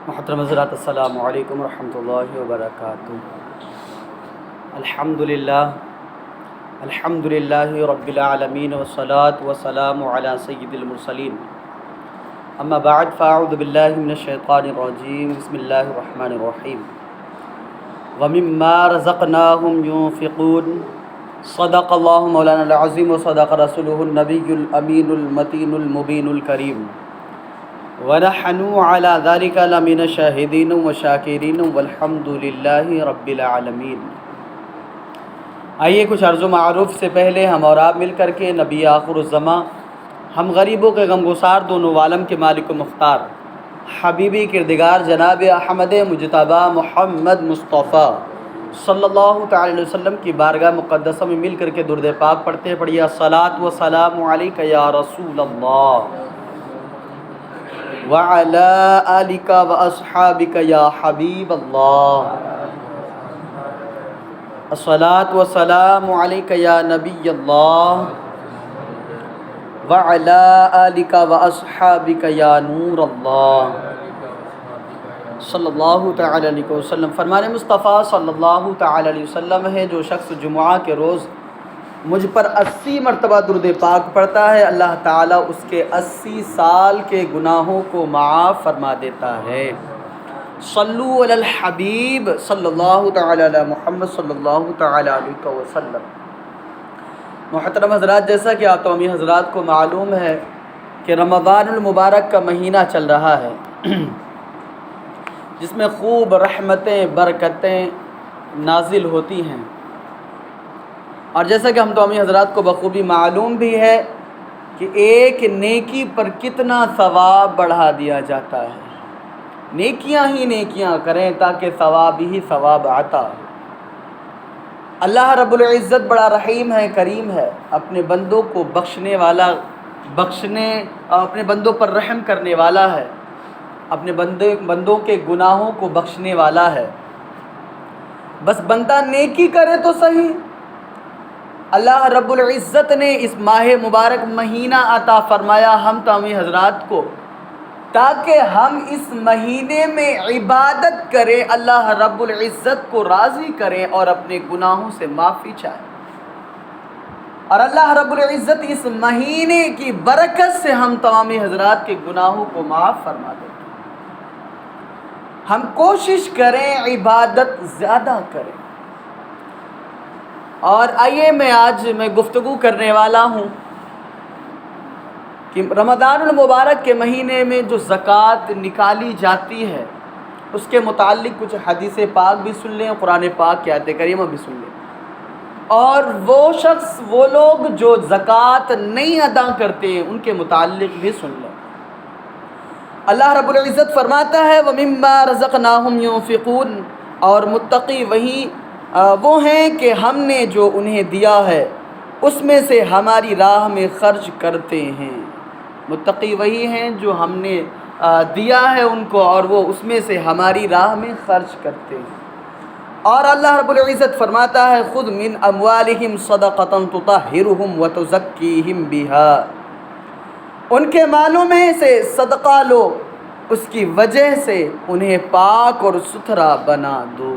محترم حضرات، السلام علیکم ورحمۃ اللہ وبرکاتہ۔ الحمدللہ رب العالمین والصلاة والسلام علی سید المرسلین، اما بعد فاعوذ باللہ من الشیطان الرجیم، بسم اللہ الرحمن الرحیم۔ ومما رزقناہم ينفقون، صدق اللہ مولانا العظیم وصدق رسولہ النبی الامین المتین المبین الکریم، وَنَحْنُ عَلَى ذَلِكَ لَمِنَ الشَّاهِدِينَ وَالشَّاكِرِينَ وَالْحَمْدُ لِلَّهِ رَبِّ الْعَالَمِينَ۔ آئیے کچھ عرض و معروف سے پہلے ہم اور آپ مل کر کے نبی آخر الزماں، ہم غریبوں کے غمگسار دونوں عالم کے مالک و مختار، حبیبی کردگار جناب احمد مجتبیٰ محمد مصطفیٰ صلی اللہ تعالی علیہ وسلم کی بارگاہ مقدسہ میں مل کر کے درود پاک پڑھتے پڑھیے، الصلاۃ والسلام علیک یا رسول اللہ وعلی آلک واصحابک یا حبیب اللہ، الصلاۃ والسلام علیک یا نبی اللہ وعلی آلک واصحابک یا نور اللہ صلی اللہ تعالی علیہ وسلم۔ فرمان مصطفیٰ صلی اللہ تعالی علیہ وسلم ہے، جو شخص جمعہ کے روز مجھ پر 80 مرتبہ درود پاک پڑھتا ہے، اللہ تعالیٰ اس کے 80 سال کے گناہوں کو معاف فرما دیتا ہے۔ صلو علی الحبیب صلی اللہ تعالی علی محمد صلی اللہ تعالی علیہ وسلم۔ محترم حضرات، جیسا کہ آپ تمامی حضرات کو معلوم ہے کہ رمضان المبارک کا مہینہ چل رہا ہے، جس میں خوب رحمتیں برکتیں نازل ہوتی ہیں، اور جیسا کہ ہم تمامی حضرات کو بخوبی معلوم بھی ہے کہ ایک نیکی پر کتنا ثواب بڑھا دیا جاتا ہے۔ نیکیاں ہی نیکیاں کریں تاکہ ثواب ہی ثواب آتا ہے۔ اللہ رب العزت بڑا رحیم ہے، کریم ہے، اپنے بندوں کو اپنے بندوں پر رحم کرنے والا ہے، اپنے بندوں کے گناہوں کو بخشنے والا ہے۔ بس بندہ نیکی کرے تو صحیح۔ اللہ رب العزت نے اس ماہ مبارک مہینہ عطا فرمایا ہم تمامی حضرات کو، تاکہ ہم اس مہینے میں عبادت کریں، اللہ رب العزت کو راضی کریں اور اپنے گناہوں سے معافی چاہیں، اور اللہ رب العزت اس مہینے کی برکت سے ہم تمامی حضرات کے گناہوں کو معاف فرما دیں۔ ہم کوشش کریں عبادت زیادہ کریں۔ اور آئیے آج میں گفتگو کرنے والا ہوں کہ رمضان المبارک کے مہینے میں جو زکوٰۃ نکالی جاتی ہے، اس کے متعلق کچھ حدیث پاک بھی سن لیں، قرآن پاک کی آیت کریمہ بھی سن لیں، اور وہ لوگ جو زکوٰۃ نہیں ادا کرتے ان کے متعلق بھی سن لیں۔ اللہ رب العزت فرماتا ہے وَمِمَّا رَزَقْنَاهُمْ يُنْفِقُونَ، اور متقی وہ ہیں کہ ہم نے جو انہیں دیا ہے اس میں سے ہماری راہ میں خرچ کرتے ہیں۔ متقی وہی ہیں جو ہم نے دیا ہے ان کو اور وہ اس میں سے ہماری راہ میں خرچ کرتے ہیں۔ اور اللہ رب العزت فرماتا ہے خُذْ مِنْ أَمْوَالِهِمْ صَدَقَةً تُطَهِّرُهُمْ وَتُزَكِّيهِمْ بِهَا، ان کے مالوں میں سے صدقہ لو، اس کی وجہ سے انہیں پاک اور ستھرا بنا دو۔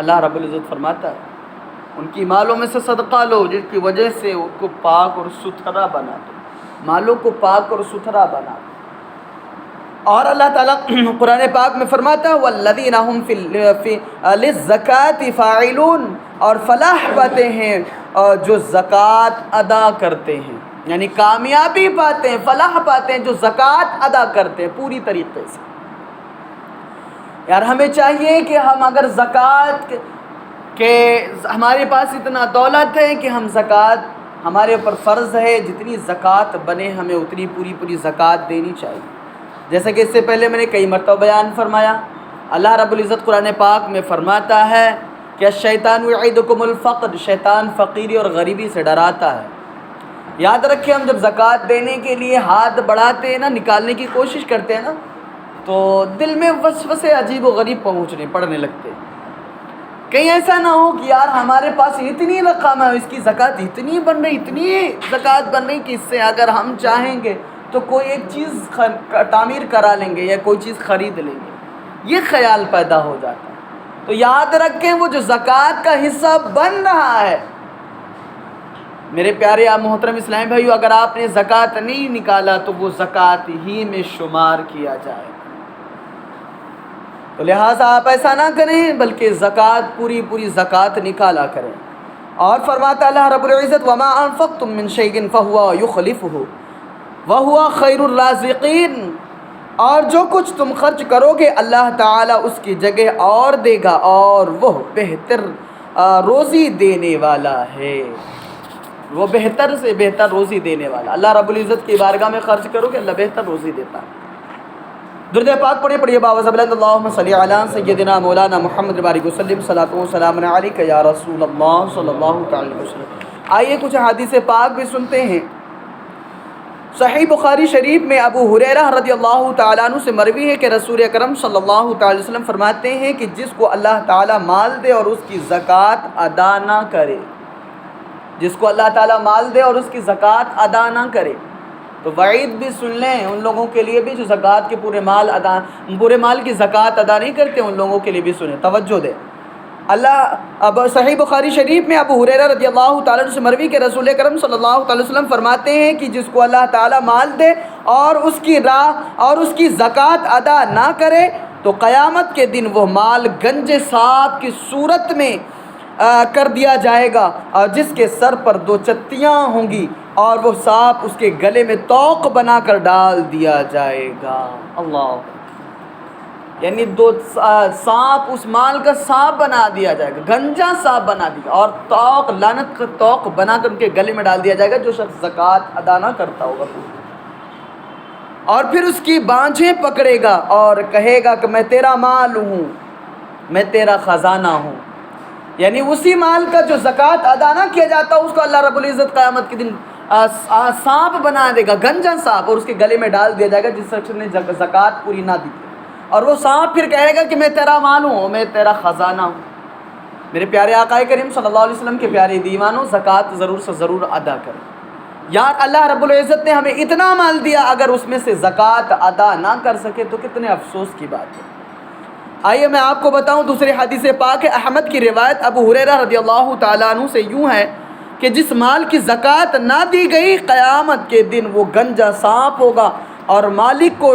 اللہ رب العزت فرماتا ہے ان کی مالوں میں سے صدقہ لو جس کی وجہ سے ان کو پاک اور ستھرا بنا دو، مالوں کو پاک اور ستھرا بنا دو۔ اور اللہ تعالیٰ قرآن پاک میں فرماتا ہے وَالَّذِينَ هُمْ لِلزَّكَاةِ فَاعِلُونَ، اور فلاح پاتے ہیں جو زکوٰۃ ادا کرتے ہیں، یعنی کامیابی پاتے ہیں، فلاح پاتے ہیں جو زکوٰۃ ادا کرتے ہیں پوری طریقے سے۔ یار ہمیں چاہیے کہ ہم اگر زکوٰۃ کہ ہمارے پاس اتنا دولت ہے کہ ہم زکوٰۃ ہمارے اوپر فرض ہے، جتنی زکوٰۃ بنے ہمیں اتنی پوری زکوٰۃ دینی چاہیے۔ جیسا کہ اس سے پہلے میں نے کئی مرتبہ بیان فرمایا، اللہ رب العزت قرآن پاک میں فرماتا ہے کہ الشیطان یعدکم الفقر، شیطان فقیری اور غریبی سے ڈراتا ہے۔ یاد رکھیں، ہم جب زکوٰۃ دینے کے لیے ہاتھ بڑھاتے ہیں نا، نکالنے کی کوشش کرتے ہیں نا، تو دل میں وسوسے عجیب و غریب پڑنے لگتے ہیں۔ کہیں ایسا نہ ہو کہ یار ہمارے پاس اتنی رقم ہے، اس کی زکوٰۃ اتنی زکوٰۃ بن رہی کہ اس سے اگر ہم چاہیں گے تو کوئی ایک چیز تعمیر کرا لیں گے یا کوئی چیز خرید لیں گے۔ یہ خیال پیدا ہو جاتا ہے۔ تو یاد رکھیں وہ جو زکوٰۃ کا حصہ بن رہا ہے، میرے پیارے محترم اسلامی بھائیو، اگر آپ نے زکوٰۃ نہیں نکالا تو وہ زکوٰۃ ہی میں شمار کیا جائے، تو لہٰذا آپ ایسا نہ کریں بلکہ زکوٰۃ پوری زکوٰۃ نکالا کریں۔ اور فرماتا اللہ رب العزت وما انفقتم من شیء فهو یخلفہ وهو خیر الرازقین، اور جو کچھ تم خرچ کرو گے اللہ تعالیٰ اس کی جگہ اور دے گا، اور وہ بہتر روزی دینے والا ہے، وہ بہتر سے بہتر روزی دینے والا۔ اللہ رب العزت کی بارگاہ میں خرچ کرو گے اللہ بہتر روزی دیتا ہے۔ درود پاک پڑھیے باوض بلند اللہم صلی علی سیدنا مولانا محمد بارک وسلم صلاۃ و سلام علیک یا رسول اللہ صلی اللہ تعالی وسلم۔ آئیے کچھ حدیث پاک بھی سنتے ہیں۔ صحیح بخاری شریف میں ابو ہریرہ رضی اللہ تعالیٰ عنہ سے مروی ہے کہ رسول اکرم صلی اللہ تعالی وسلم فرماتے ہیں کہ جس کو اللہ تعالیٰ مال دے اور اس کی زکوٰۃ ادا نہ کرے، جس کو اللہ تعالیٰ مال دے اور اس کی زکوٰۃ ادا نہ کرے، تو وعید بھی سن لیں ان لوگوں کے لیے بھی جو زکوٰۃ کے پورے مال کی زکوٰۃ ادا نہیں کرتے، ان لوگوں کے لیے بھی سنیں، توجہ دیں۔ اب صحیح بخاری شریف میں ابو ہریرہ رضی اللہ تعالیٰ عنہ سے مروی کہ رسول کرم صلی اللہ تعالی وسلم فرماتے ہیں کہ جس کو اللہ تعالیٰ مال دے اور اس کی راہ اور اس کی زکوٰۃ ادا نہ کرے تو قیامت کے دن وہ مال گنج سانپ کی صورت میں کر دیا جائے گا، اور جس کے سر پر 2 چتیاں ہوں گی اور وہ سانپ اس کے گلے میں توق بنا کر ڈال دیا جائے گا۔ اللہ، یعنی 2 سانپ، اس مال کا سانپ بنا دیا جائے گا، گنجا سانپ بنا دیا، اور توق، لعنت کا توق بنا کر ان کے گلے میں ڈال دیا جائے گا جو شخص زکوٰۃ ادا نہ کرتا ہوگا۔ اور پھر اس کی بانجھیں پکڑے گا اور کہے گا کہ میں تیرا مال ہوں، میں تیرا خزانہ ہوں، یعنی اسی مال کا جو زکوٰۃ ادا نہ کیا جاتا اس کو اللہ رب العزت قیامت کے دن سانپ بنا دے گا، گنجا سانپ، اور اس کے گلے میں ڈال دیا جائے گا جس شخص نے زکوٰۃ پوری نہ دی، اور وہ سانپ پھر کہے گا کہ میں تیرا مال ہوں، میں تیرا خزانہ ہوں۔ میرے پیارے آقا کریم صلی اللہ علیہ وسلم کے پیارے دیوانوں، زکوٰۃ ضرور سے ضرور ادا کریں۔ یار اللہ رب العزت نے ہمیں اتنا مال دیا، اگر اس میں سے زکوٰۃ ادا نہ کر سکے تو کتنے افسوس کی بات ہے۔ آئیے میں آپ کو بتاؤں دوسرے حدیث پاک ہے، احمد کی روایت ابو ہریرہ رضی اللہ تعالیٰ عنہ سے یوں ہے کہ جس مال کی زکوٰۃ نہ دی گئی قیامت کے دن وہ گنجا سانپ ہوگا اور مالک کو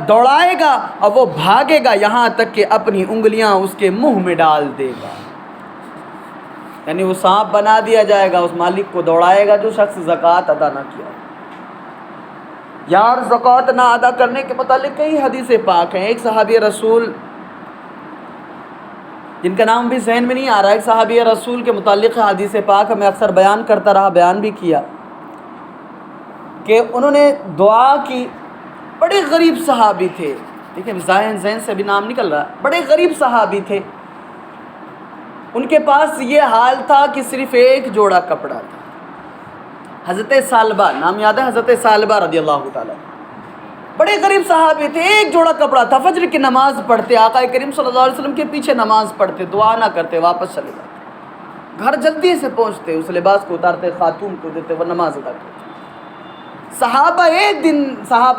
دوڑائے گا اور وہ بھاگے گا یہاں تک کہ اپنی انگلیاں اس کے منہ میں ڈال دے گا، یعنی وہ سانپ بنا دیا جائے گا، اس مالک کو دوڑائے گا جو شخص زکوٰۃ ادا نہ کیا۔ یار زکوٰۃ نہ ادا کرنے کے متعلق کئی حدیث پاک ہیں۔ ایک صحابی رسول جن کا نام بھی ذہن میں نہیں آ رہا، ایک صحابی رسول کے متعلق حدیث پاک میں اکثر بیان کرتا رہا، بیان بھی کیا کہ انہوں نے دعا کی، بڑے غریب صحابی تھے، ٹھیک ہے، ذہن سے بھی نام نکل رہا، بڑے غریب صحابی تھے، ان کے پاس یہ حال تھا کہ صرف ایک جوڑا کپڑا تھا۔ حضرت ثعلبہ، نام یاد ہے حضرت ثعلبہ رضی اللہ تعالیٰ، بڑے غریب صحابی تھے، ایک جوڑا کپڑا تھا، فجر کی نماز پڑھتے، آقا کریم صلی اللہ علیہ وسلم کے پیچھے نماز پڑھتے، دعا نہ کرتے، واپس چلے جاتے، گھر جلدی سے پہنچتے، اس لباس کو اتارتے، خاتون کو دیتے، وہ نماز ادا کرتے۔ صحابہ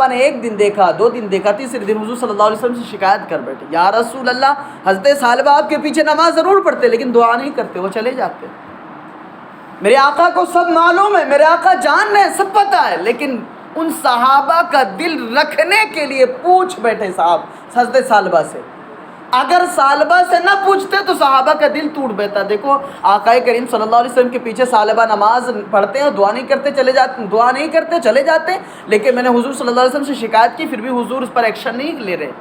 نے ایک دن دیکھا، 2 دن دیکھا، تیسرے دن حضور صلی اللہ علیہ وسلم سے شکایت کر بیٹھے، یا رسول اللہ، حضرت ثعلبہ آپ کے پیچھے نماز ضرور پڑھتے لیکن دعا نہیں کرتے، وہ چلے جاتے۔ میرے آقا کو سب معلوم ہے، میرے آقا جان رہے ہیں، سب پتہ ہے، لیکن ان صحابہ کا دل رکھنے کے لیے پوچھ بیٹھے صاحب حضرت ثعلبہ سے، اگر ثعلبہ سے نہ پوچھتے تو صحابہ کا دل ٹوٹ بیٹھتا۔ دیکھو آقا کریم صلی اللہ علیہ وسلم کے پیچھے ثعلبہ نماز پڑھتے ہیں، دعا نہیں کرتے چلے جاتے، لیکن میں نے حضور صلی اللہ علیہ وسلم سے شکایت کی، پھر بھی حضور اس پر ایکشن نہیں لے رہے،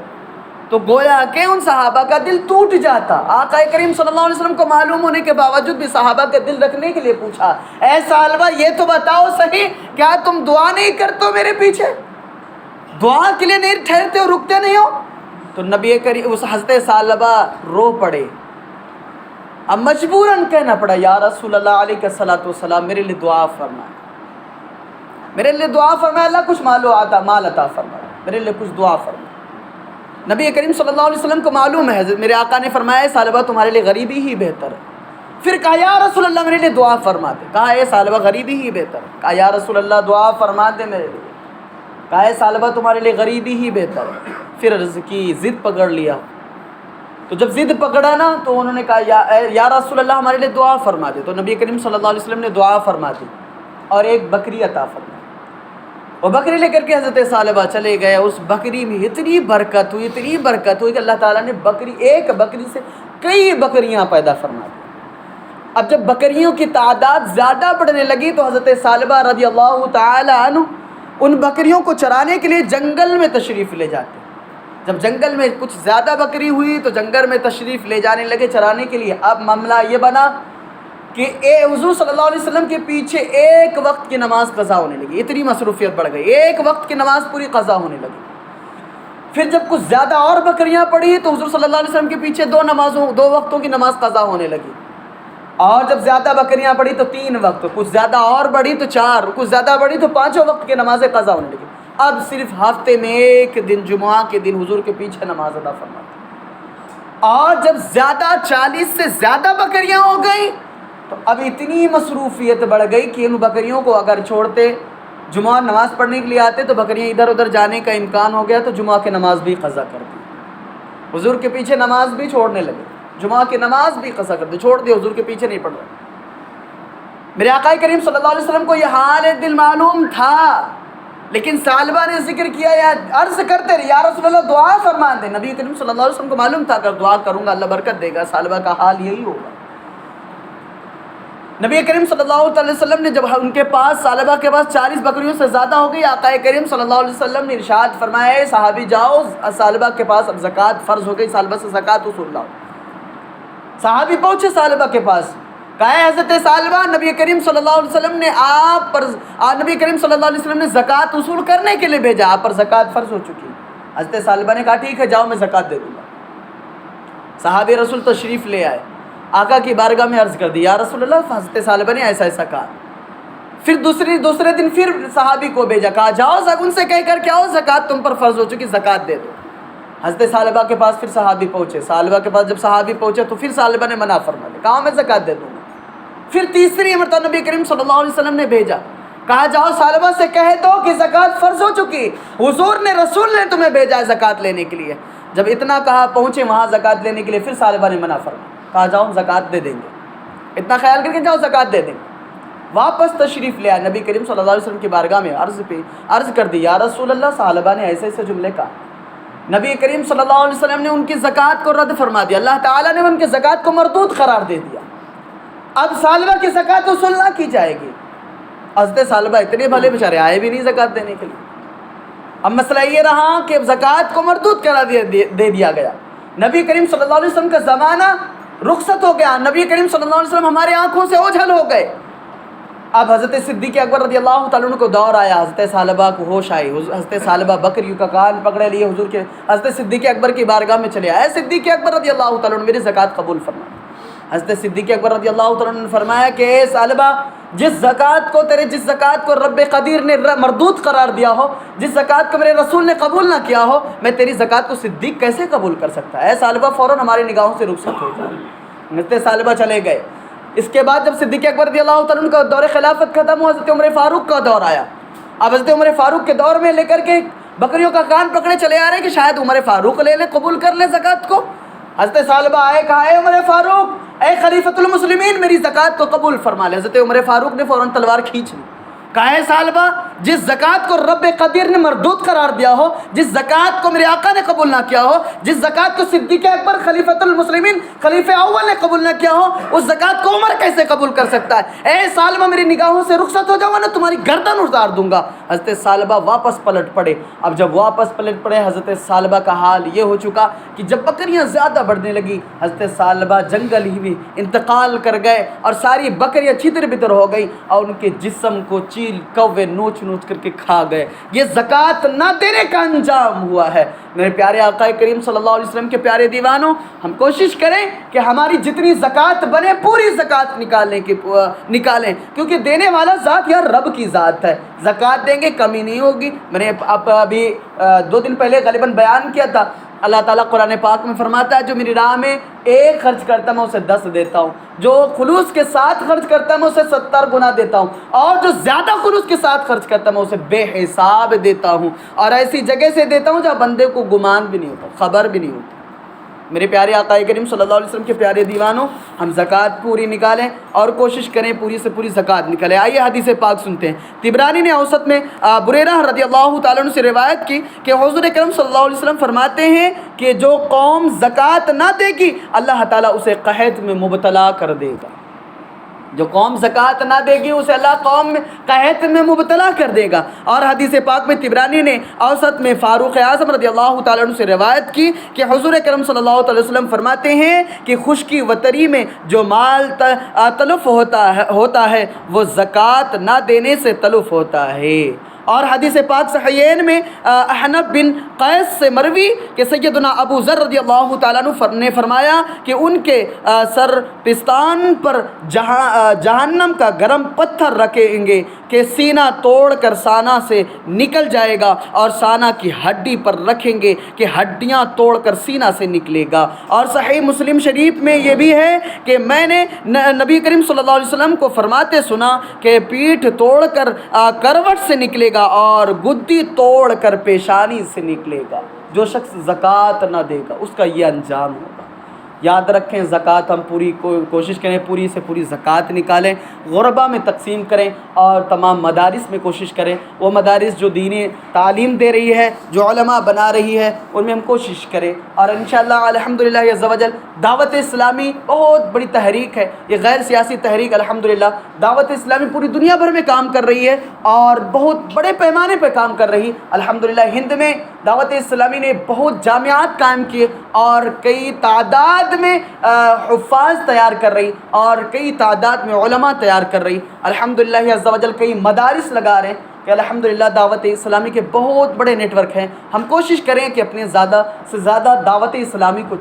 تو گویا کہ ان صحابہ کا دل ٹوٹ جاتا۔ آقا کریم صلی اللہ علیہ وسلم کو معلوم ہونے کے باوجود بھی صحابہ کا دل رکھنے کے لیے پوچھا، اے ثعلبہ یہ تو بتاؤ صحیح، کیا تم دعا نہیں کرتے ہو میرے پیچھے؟ دعا کے لیے نہیں ٹھہرتے ہو، رکتے نہیں ہو؟ تو نبی کریم اس حضرت ثعلبہ رو پڑے، اب مجبوراً کہنا پڑا، یا رسول اللہ علیہ الصلوۃ والسلام میرے لیے دعا فرمائے، میرے لیے دعا فرمائے، اللہ کچھ مال عطا فرمائے، میرے لیے کچھ دعا فرمائے۔ نبی کریم صلی اللہ علیہ وسلم کو معلوم ہے، میرے آقا نے فرمایا ثعلبہ تمہارے لیے غریبی ہی بہتر ہے۔ پھر کہا یا رسول اللہ میرے لیے دعا فرما دے، کہا اے ثعلبہ غریبی ہی بہتر ہے، کہا یا رسول اللہ دعا فرما دے میرے لیے، کہا اے ثعلبہ تمہارے لیے غریبی ہی بہتر ہے۔ پھر عرض کی ضد پکڑ لیا. تو جب ضد پکڑا نا تو انہوں نے کہا یا رسول اللہ ہمارے لیے دعا فرما دے. تو نبی کریم صلی اللہ علیہ وسلم نے دعا فرما دی اور ایک بکری عطا فرمائی. وہ بکری لے کر کے حضرت ثعلبہ چلے گئے. اس بکری میں اتنی برکت ہوئی کہ اللہ تعالیٰ نے ایک بکری سے کئی بکریاں پیدا فرما دی. اب جب بکریوں کی تعداد زیادہ بڑھنے لگی تو حضرت ثعلبہ رضی اللہ تعالی عنہ ان بکریوں کو چرانے کے لیے جنگل میں تشریف لے جاتے. جب جنگل میں کچھ زیادہ بکری ہوئی تو جنگل میں تشریف لے جانے لگے چرانے کے لیے. اب معاملہ یہ بنا کہ حضور صلی اللہ علیہ وسلم کے پیچھے ایک وقت کی نماز قضا ہونے لگی. اتنی مصروفیت بڑھ گئی, ایک وقت کی نماز پوری قضا ہونے لگی. پھر جب کچھ زیادہ اور بکریاں پڑی تو حضور صلی اللہ علیہ وسلم کے پیچھے دو وقتوں کی نماز قضا ہونے لگی. اور جب زیادہ بکریاں پڑی تو 3 وقت, کچھ زیادہ اور بڑھی تو 4, کچھ زیادہ بڑھی تو 5 وقت کی نمازیں قضا ہونے لگی. اب صرف ہفتے میں ایک دن جمعہ کے دن حضور کے پیچھے نماز ادا فرماتے. اور جب 40 سے زیادہ بکریاں ہو گئیں تو اب اتنی مصروفیت بڑھ گئی کہ ان بکریوں کو اگر چھوڑتے, جمعہ نماز پڑھنے کے لیے آتے تو بکریاں ادھر ادھر جانے کا امکان ہو گیا تو جمعہ کی نماز بھی قضا کر دی. حضور کے پیچھے نماز بھی چھوڑنے لگے, جمعہ کی نماز بھی قضا کر دی, چھوڑ دی, حضور کے پیچھے نہیں پڑھ رہے. میرے آقا کریم صلی اللہ علیہ وسلم کو یہ حال دل معلوم تھا, لیکن ثعلبہ نے ذکر کیا یا عرض کرتے رہے یا رسول اللہ دعا فرما دیں. نبی کریم صلی اللہ علیہ وسلم کو معلوم تھا اگر دعا کروں گا اللہ برکت دے گا. ثعلبہ کا حال یہی ہوگا. نبی کریم صلی اللہ علیہ وسلم نے جب ان کے پاس ثعلبہ کے پاس 40 بکریوں سے زیادہ ہو گئی, آقا کریم صلی اللہ علیہ وسلم نے ارشاد فرمایا صحابی جاؤ ثعلبہ کے پاس اب زکوٰۃ فرض ہو گئی, ثعلبہ سے زکوٰۃ وصول لاؤ. صحابی پہنچے ثعلبہ کے پاس, کہا حضرت ثعلبہ نبی کریم صلی اللہ علیہ وسلم نے نبی کریم صلی اللہ علیہ وسلم نے زکوٰۃ وصول کرنے کے لیے بھیجا, آپ پر زکوٰۃ فرض ہو چکی. حضرت ثعلبہ نے کہا ٹھیک ہے جاؤ میں زکوٰۃ دے دوں گا. صحابی رسول تشریف لے آئے, آقا کی بارگاہ میں عرض کر دی یا رسول اللہ. حضرت ثعلبہ نے ایسا کہا. پھر دوسرے دن پھر صحابی کو بھیجا, کہا جاؤ ان سے کہہ کر کے آؤ زکوٰۃ تم پر فرض ہو چکی, زکوٰۃ دے دو. حضرت ثعلبہ کے پاس پھر صحابی پہنچے. ثعلبہ کے پاس جب صحابی پہنچے تو پھر ثعلبہ نے منع فرما دیا, کہا میں زکوٰۃ دے دوں گا. پھر تیسری مرتبہ نبی کریم صلی اللہ علیہ وسلم نے بھیجا, کہا جاؤ ثعلبہ سے کہہ دو کہ زکوٰۃ فرض ہو چکی, حضور نے رسول نے تمہیں بھیجا ہے زکوٰۃ لینے کے لیے. جب اتنا کہا پہنچے وہاں زکوٰۃ لینے کے لیے, پھر ثعلبہ نے منع فرما, کہا جاؤ زکوٰۃ دے دیں گے, اتنا خیال کر کے جاؤ زکوٰۃ دے دیں. واپس تشریف لے آئے, نبی کریم صلی اللہ علیہ وسلم کی بارگاہ میں عرض کر دی یا رسول اللہ ثعلبہ نے ایسے جملے کہا. نبی کریم صلی اللہ علیہ وسلم نے ان کی زکوٰۃ کو رد فرما دیا, اللہ تعالیٰ نے ان کی زکوٰۃ کو مردود قرار دے دیا. اب ثعلبہ کی زکوٰۃ وصول نہ کی جائے گی. حضرت ثعلبہ اتنے بھلے بیچارے آئے بھی نہیں زکوٰۃ دینے کے لیے. اب مسئلہ یہ رہا کہ زکوٰۃ کو مردود قرار دے دیا گیا. نبی کریم صلی اللہ علیہ وسلم کا زمانہ رخصت ہو گیا, نبی کریم صلی اللہ علیہ وسلم ہمارے آنکھوں سے اوجھل ہو گئے. اب حضرت صدیق اکبر رضی اللہ تعالیٰ عنہ کو دور آیا, حضرت ثعلبہ کو ہوش آئی. حضرت ثعلبہ بکریوں کا کان پکڑے لیے حضور کے حضرت صدیق اکبر کی بارگاہ میں چلے آئے. صدیق اکبر رضی اللہ تعالیٰ عنہ میری زکوٰۃ قبول فرما. حضرت صدیق اکبر رضی اللہ تعالیٰ عنہ نے فرمایا کہ اے ثعلبہ جس زکوٰۃ کو رب قدیر نے مردود قرار دیا ہو, جس زکوٰۃ کو میرے رسول نے قبول نہ کیا ہو, میں تیری زکوٰۃ کو صدیق کیسے قبول کر سکتا ہے. اے ثعلبہ فوراً ہماری نگاہوں سے رخصت ہو جائے. حضرت ثعلبہ چلے گئے. اس کے بعد جب صدیق اکبر رضی اللہ تعالیٰ عنہ کا دور خلافت ختم ہوا, حضرت عمر فاروق کا دور آیا. اب حضرت عمر فاروق کے دور میں لے کر کے بکریوں کا کان پکڑے چلے آ رہے کہ شاید عمر فاروق لے لے, قبول کر لے زکوٰۃ کو. حضرت ثعلبہ آئے, کہا اے عمر فاروق, اے خلیفۃ المسلمین میری زکوٰۃ کو قبول فرما لے. حضرت عمر فاروق نے فوراً تلوار کھینچ لی, کہا اے ثعلبہ جس زکوٰۃ کو رب قدیر نے مردود قرار دیا ہو, جس زکوٰۃ کو میرے آقا نے قبول نہ کیا ہو, جس زکوٰۃ کو صدیق اکبر خلیفۃ المسلمین خلیفہ اول نے قبول نہ کیا ہو, اس زکوٰۃ کو عمر کیسے قبول کر سکتا ہے. اے ثعلبہ میری نگاہوں سے رخصت ہو جاؤ نا تمہاری گردن اتار دوں گا. حضرت ثعلبہ واپس پلٹ پڑے. اب جب واپس پلٹ پڑے حضرت ثعلبہ کا حال یہ ہو چکا کہ جب بکریاں زیادہ بڑھنے لگی, حضرت ثعلبہ جنگل ہی میں انتقال کر گئے اور ساری بکریاں چھتر بتر ہو گئی اور ان کے جسم کو چیل کوے نوچ کر کے کھا گئے. یہ زکوٰۃ نہ دینے کا انجام ہوا ہے. میرے پیارے آقا کریم صلی اللہ علیہ وسلم کے پیارے دیوانوں, ہم کوشش کریں کہ ہماری جتنی زکوٰۃ بنے پوری زکوٰۃ نکالیں, کیونکہ دینے والا ذات یا رب کی ذات ہے. زکوٰۃ دیں گے کمی نہیں ہوگی. میں نے ابھی 2 دن پہلے غالباً بیان کیا تھا, اللہ تعالیٰ قرآن پاک میں فرماتا ہے جو میری راہ میں ایک خرچ کرتا ہے میں اسے 10 دیتا ہوں، جو خلوص کے ساتھ خرچ کرتا ہے میں اسے 70 گنا دیتا ہوں، اور جو زیادہ خلوص کے ساتھ خرچ کرتا ہے میں اسے بے حساب دیتا ہوں، اور ایسی جگہ سے دیتا ہوں جہاں بندے کو گمان بھی نہیں ہوتا، خبر بھی نہیں ہوتی۔ میرے پیارے آقا کریم صلی اللہ علیہ وسلم کے پیارے دیوانوں، ہم زکوٰۃ پوری نکالیں اور کوشش کریں پوری سے پوری زکوٰۃ نکالیں۔ آئیے حدیث پاک سنتے ہیں۔ طبرانی نے اوسط میں بریرہ رضی اللہ تعالیٰ عنہ سے روایت کی کہ حضور اکرم صلی اللہ علیہ وسلم فرماتے ہیں کہ جو قوم زکوٰۃ نہ دے گی اللہ تعالیٰ اسے قحط میں مبتلا کر دے گا۔ جو قوم زکوٰۃ نہ دے گی اسے اللہ قوم میں قحط میں مبتلا کر دے گا۔ اور حدیث پاک میں طبرانی نے اوسط میں فاروق اعظم رضی اللہ تعالیٰ عنہ سے روایت کی کہ حضور اکرم صلی اللہ علیہ وسلم فرماتے ہیں کہ خشکی و تری میں جو مال تلف ہوتا ہے وہ زکوٰۃ نہ دینے سے تلف ہوتا ہے۔ اور حدیث پاک صحیحین میں احنف بن قیس سے مروی کہ سیدنا ابو ذر رضی اللہ تعالیٰ عنہ نے فرمایا کہ ان کے سر پستان پر جہنم کا گرم پتھر رکھیں گے کہ سینہ توڑ کر سانہ سے نکل جائے گا، اور سانہ کی ہڈی پر رکھیں گے کہ ہڈیاں توڑ کر سینہ سے نکلے گا۔ اور صحیح مسلم شریف میں یہ بھی ہے کہ میں نے نبی کریم صلی اللہ علیہ وسلم کو فرماتے سنا کہ پیٹھ توڑ کر کروٹ سے نکلے گا اور گدی توڑ کر پیشانی سے نکلے گا۔ جو شخص زکوٰۃ نہ دے گا اس کا یہ انجام ہوگا۔ یاد رکھیں زکوٰۃ ہم پوری کوشش کریں پوری سے پوری زکوٰۃ نکالیں، غربا میں تقسیم کریں، اور تمام مدارس میں کوشش کریں، وہ مدارس جو دینی تعلیم دے رہی ہے، جو علماء بنا رہی ہے، ان میں ہم کوشش کریں۔ اور انشاءاللہ الحمدللہ عز و جل دعوت اسلامی بہت بڑی تحریک ہے، یہ غیر سیاسی تحریک الحمدللہ دعوت اسلامی پوری دنیا بھر میں کام کر رہی ہے اور بہت بڑے پیمانے پہ کام کر رہی۔ الحمدللہ ہند میں دعوت اسلامی نے بہت جامعات قائم کیے اور کئی تعداد میں حفاظ تیار کر رہی اور کئی تعداد میں علماء تیار کر رہی۔ الحمدللہ عز و جل کئی مدارس لگا رہے ہیں کہ الحمدللہ دعوت اسلامی کے بہت بڑے نیٹ ورک ہیں۔ ہم کوشش کریں کہ اپنے زیادہ سے زیادہ دعوت اسلامی کو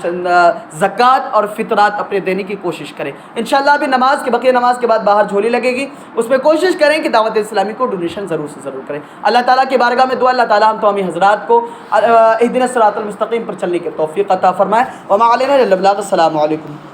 زکوٰۃ اور فطرات اپنے دینے کی کوشش کریں۔ انشاءاللہ ابھی بقیہ نماز کے بعد باہر جھولی لگے گی، اس میں کوشش کریں کہ دعوت اسلامی کو ڈونیشن ضرور سے ضرور کریں۔ اللہ تعالیٰ کی بارگاہ میں دعا اللہ تعالیٰ ہم تمام حضرات کو اہدنا الصراط المستقیم پر چلنے کی توفیق عطا فرمائے۔ وما علینا الا البلاغ۔ السلام علیکم۔